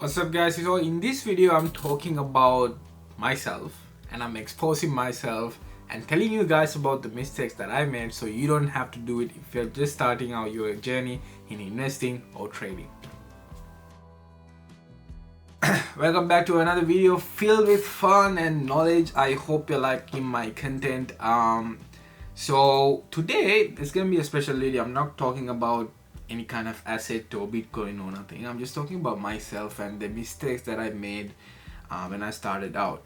What's up guys? So in this video I'm talking about myself and I'm exposing myself and telling you guys about the mistakes that I made so you don't have to do it if you're just starting out your journey in investing or trading. Welcome back to another video filled with fun and knowledge. I hope you're liking my content. So today it's gonna be a special video. I'm not talking about any kind of asset or Bitcoin or nothing. I'm just talking about myself and the mistakes that I made when I started out.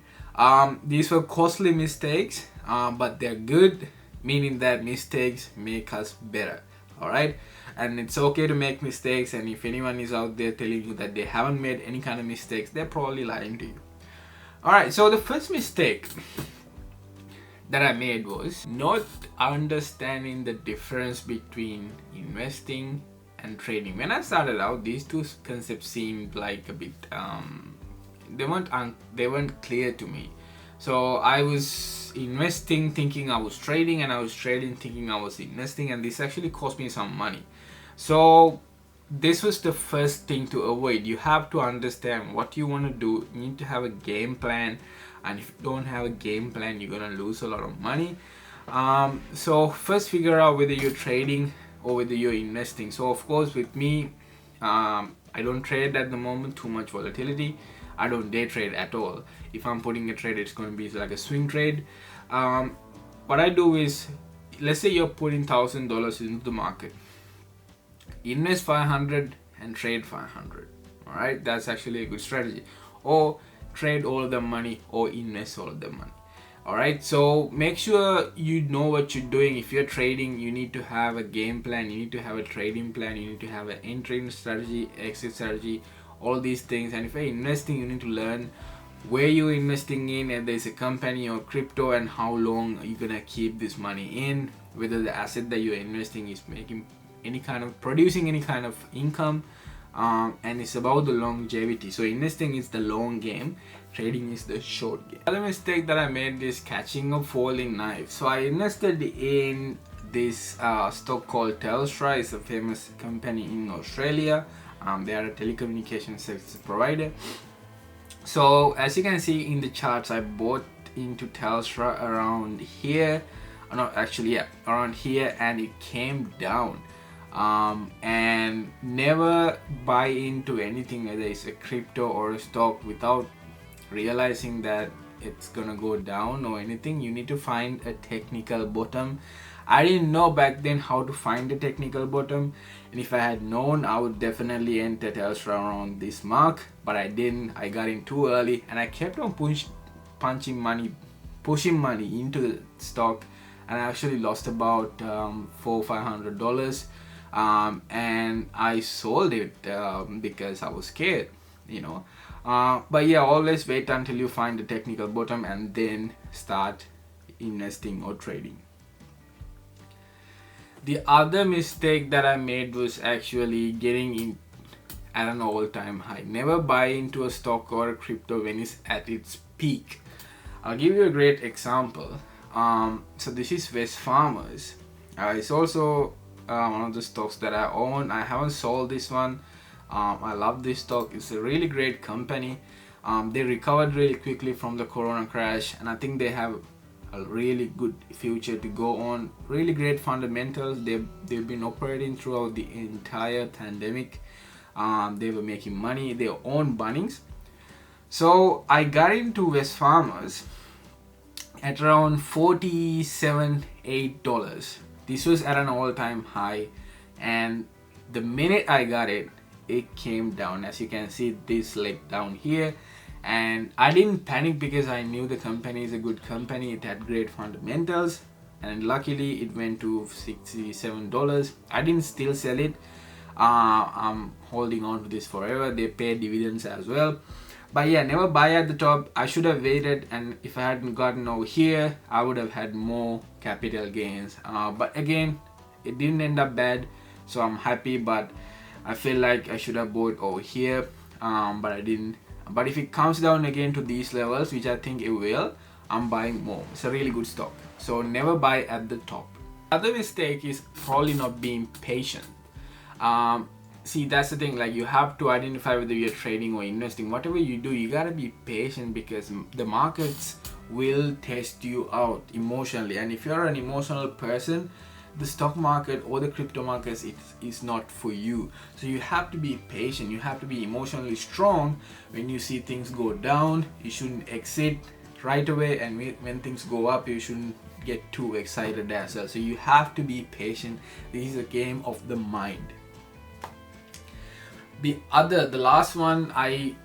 These were costly mistakes, but they're good, meaning that mistakes make us better. Alright, and it's okay to make mistakes, and if anyone is out there telling you that they haven't made any kind of mistakes, they're probably lying to you. Alright, so the first mistake that I made was not understanding the difference between investing and trading. When I started out, these two concepts seemed like a bit they weren't clear to me. So I was investing thinking I was trading, and I was trading thinking I was investing, and this actually cost me some money. So this was the first thing to avoid. You have to understand what you want to do. You need to have a game plan, and if you don't have a game plan, you're gonna lose a lot of money. So first figure out whether you're trading or whether you're investing. So of course with me, I don't trade at the moment, too much volatility. I don't day trade at all. If I'm putting a trade, it's going to be like a swing trade. What I do is, let's say you're putting $1,000 into the market, invest 500 and trade 500. All right, that's actually a good strategy. Or trade all of the money or invest all of the money. All right, so make sure you know what you're doing. If you're trading, you need to have a game plan, you need to have a trading plan, you need to have an entry strategy, exit strategy, all these things. And if you're investing, you need to learn where you're investing in, and there's a company or crypto, and how long are you gonna keep this money in, whether the asset that you're investing is making any kind of producing any kind of income, and it's about the longevity. So investing is the long game, trading is the short game. Another mistake that I made is catching a falling knife. So I invested in this stock called Telstra. It's a famous company in Australia. They are a telecommunication service provider. So as you can see in the charts, I bought into Telstra around here, around here, and it came down. And never buy into anything, whether it's a crypto or a stock, without realizing that it's gonna go down or anything. You need to find a technical bottom. I didn't know back then how to find a technical bottom, and if I had known, I would definitely enter Telstra around this mark, but I didn't. I got in too early, and I kept on pushing money into the stock, and I actually lost about $400-500, and I sold it because I was scared, you know. But yeah, always wait until you find the technical bottom and then start investing or trading. The other mistake that I made was actually getting in at an all-time high. Never buy into a stock or a crypto when it's at its peak. I'll give you a great example. So this is Wesfarmers. It's also one of the stocks that I own. I haven't sold this one. I love this stock. It's a really great company. They recovered really quickly from the corona crash, and I think they have a really good future to go on. Really great fundamentals. They've been operating throughout the entire pandemic. They were making money. They own Bunnings. So I got into Wesfarmers at around $47-8. This was at an all-time high, and the minute I got it, it came down. As you can see, this leg down here, and I didn't panic because I knew the company is a good company. It had great fundamentals, and luckily it went to $67. I didn't still sell it. I'm holding on to this forever. They pay dividends as well. But yeah, never buy at the top. I should have waited, and if I hadn't gotten over here, I would have had more capital gains. But again, it didn't end up bad, so I'm happy. But I feel like I should have bought over here, but I didn't. But if it comes down again to these levels, which I think it will, I'm buying more. It's a really good stock. So never buy at the top. Other mistake is probably not being patient. see, that's the thing, like you have to identify whether you're trading or investing. Whatever you do, you gotta be patient, because the markets will test you out emotionally, and if you're an emotional person, the stock market or the crypto markets is not for you. So you have to be patient, you have to be emotionally strong. When you see things go down, you shouldn't exit right away, and when things go up, you shouldn't get too excited as well. So you have to be patient. This is a game of the mind. The last one I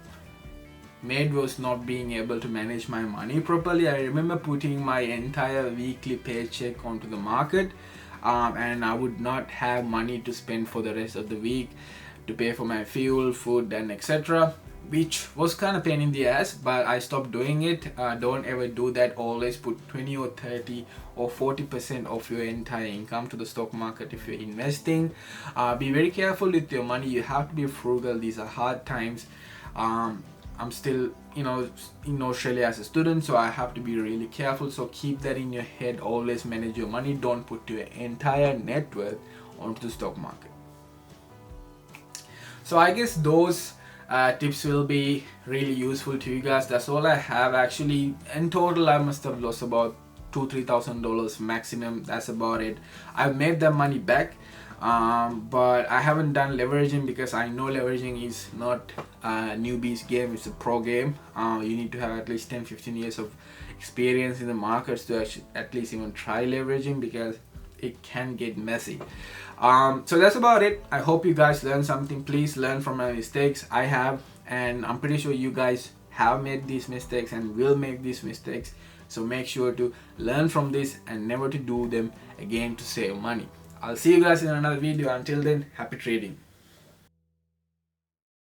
made was not being able to manage my money properly. I remember putting my entire weekly paycheck onto the market, and I would not have money to spend for the rest of the week to pay for my fuel, food, and etc., which was kind of pain in the ass, but I stopped doing it. Don't ever do that. Always put 20 or 30 or 40% of your entire income to the stock market if you're investing. Be very careful with your money. You have to be frugal. These are hard times. I'm still, in Australia as a student, so I have to be really careful. So keep that in your head. Always manage your money. Don't put your entire net worth onto the stock market. So I guess those tips will be really useful to you guys. That's all I have. Actually, in total, I must have lost about $2,000-3,000 maximum. That's about it. I've made that money back. But I haven't done leveraging, because I know leveraging is not a newbie's game, it's a pro game. You need to have at least 10-15 years of experience in the markets to actually at least even try leveraging, because it can get messy. So that's about it. I hope you guys learned something. Please learn from my mistakes. I have, and I'm pretty sure you guys have made these mistakes and will make these mistakes. So make sure to learn from this and never to do them again to save money. I'll see you guys in another video. Until then, happy trading.